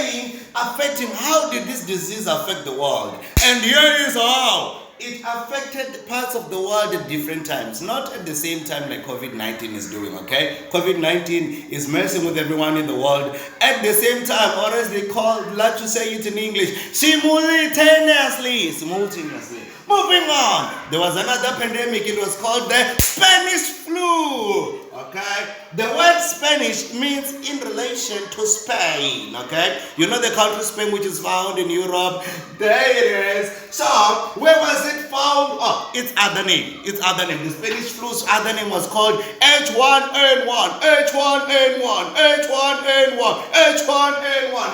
saying affecting, how did this disease affect the world? And here is how. It affected parts of the world at different times, not at the same time like COVID-19 is doing, okay? COVID-19 is messing with everyone in the world at the same time, or as they like to say it in English, simultaneously. Moving on, there was another pandemic, it was called the Spanish flu, okay? The word Spanish means in relation to Spain, okay? You know the country Spain, which is found in Europe? There it is. So, where was it found? Oh, its other name. The Spanish flu's other name was called H1N1.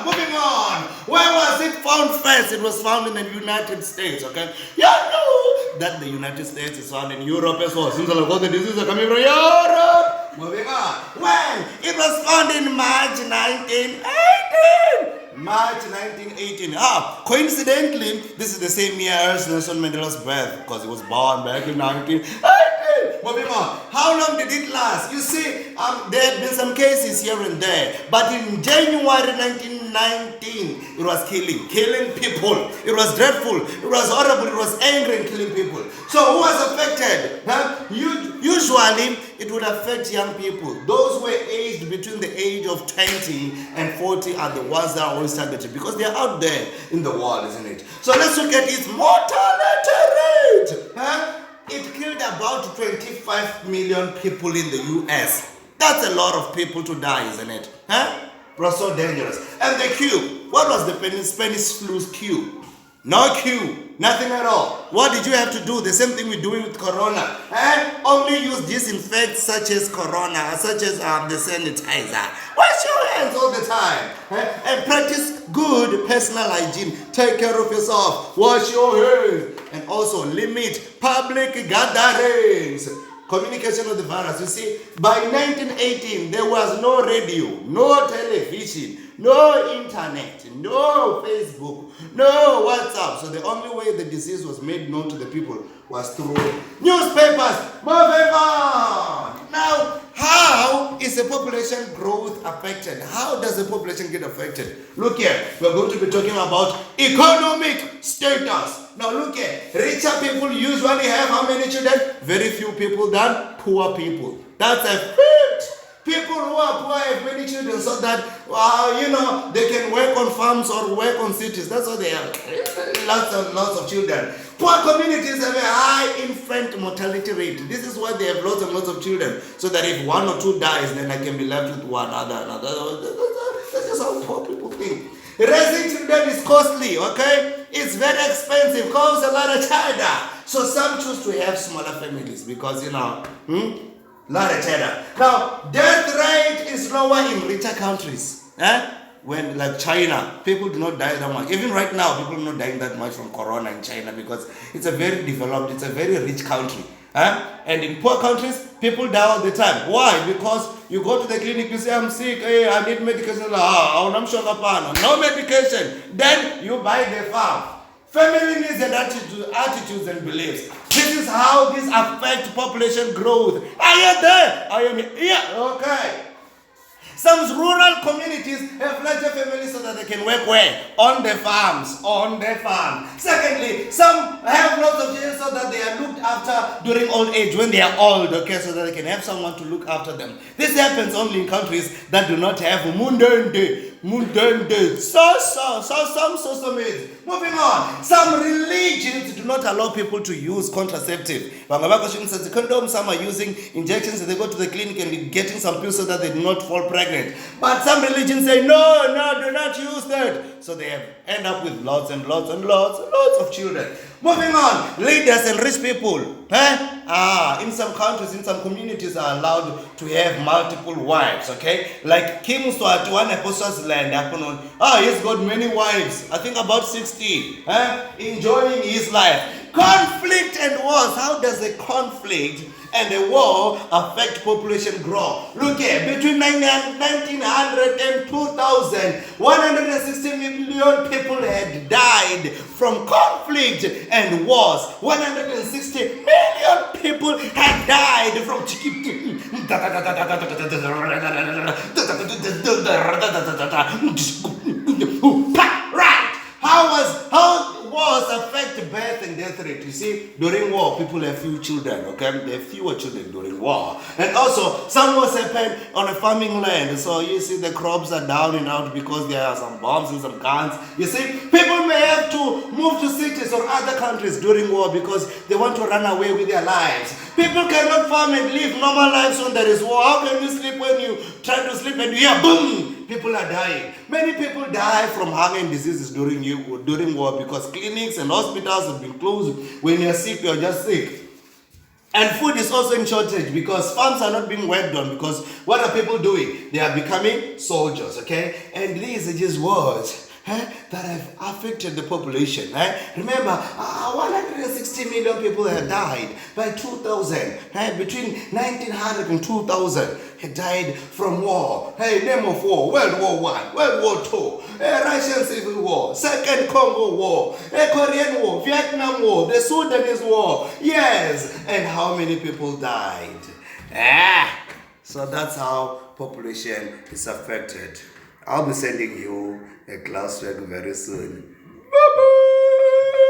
Moving on. Where was it found first? It was found in the United States, okay? You know that the United States is found in Europe as well. Seems like all the diseases are coming from Europe. Moving on. When? It was found in March 1918. Coincidentally, this is the same year as Nelson Mandela's birth, because he was born back in 1918. Moving on. How long did it last? You see, there had been some cases here and there, but in January 1919, it was killing people. It was dreadful. It was horrible. It was angry and killing people. So who was affected? Usually, it would affect young people. Those who were aged between the age of 20 and 40 are the ones that are always targeted, because they are out there in the world, isn't it? So let's look at its mortality rate. It killed about 25 million people in the US. That's a lot of people to die, isn't it? It was so dangerous. And the cure. What was the Spanish flu's cure? No cure. Nothing at all. What did you have to do? The same thing we're doing with corona. Only use disinfectants such as corona, such as the sanitizer. Wash your hands all the time. And practice good personal hygiene. Take care of yourself. Wash your hands. And also limit public gatherings. Communication of the virus. You see, by 1918, there was no radio, no television, no internet, no Facebook, no WhatsApp. So the only way the disease was made known to the people was through newspapers. Moving on. Now, how is the population growth affected? How does the population get affected? Look here, we're going to be talking about economic status. Now look here, richer people usually have how many children? Very few people than poor people. That's a fact. People who are poor have many children so that, they can work on farms or work on cities. That's why they have lots of children. Poor communities have a high infant mortality rate. This is why they have lots and lots of children. So that if one or two dies, then I can be left with one other. That's just how poor people think. Raising children is costly, okay? It's very expensive, costs a lot of cheddar. So some choose to have smaller families because, lot of cheddar. Now, death rate is lower in richer countries. When, like China, people do not die that much. Even right now, people are not dying that much from corona in China because it's a very developed, it's a very rich country. And in poor countries, people die all the time. Why? Because you go to the clinic, you say, I'm sick, I need medication. No medication. Then you buy the farm. Family needs and attitudes and beliefs. This is how this affects population growth. Are you there? I am here. Okay. Some rural communities have larger families so that they can work where? On the farms. Secondly, some have lots of children so that they are looked after during old age when they are old, okay, so that they can have someone to look after them. This happens only in countries that do not have mundane day. Some maids. Moving on. Some religions do not allow people to use contraceptive. Some are using injections and they go to the clinic and getting some pills so that they do not fall pregnant. But some religions say, no, do not use that. So they end up with lots and lots of children. Moving on, leaders and rich people. In some countries, in some communities are allowed to have multiple wives, okay? Like King Swat, one apostle's land, he's got many wives, I think about 60, enjoying his life. Conflict and wars. How does a conflict and a war affect population growth? Look here, between 1900 and 2000, 160 million people had died from conflict and wars. 160 million people had died from affected. You see, during war, people have few children, okay? There are fewer children during war. And also, some wars happen on a farming land. So you see the crops are down and out because there are some bombs and some guns. You see, people may have to move to cities or other countries during war because they want to run away with their lives. People cannot farm and live normal lives when there is war. How can you sleep when you try to sleep and you hear boom? People are dying. Many people die from hunger and diseases during war because clinics and hospitals have been closed. When you're sick, you're just sick. And food is also in shortage because farms are not being worked on because what are people doing? They are becoming soldiers, okay? And these are just wars that have affected the population. Remember, 160 million people have died by 2000. Between 1900 and 2000 had died from war. Name of war: World War I, World War II, Russian Civil War, Second Congo War, Korean War, Vietnam War, the Sudanese War. Yes, and how many people died? So that's how population is affected. I'll be sending you a classwork very soon.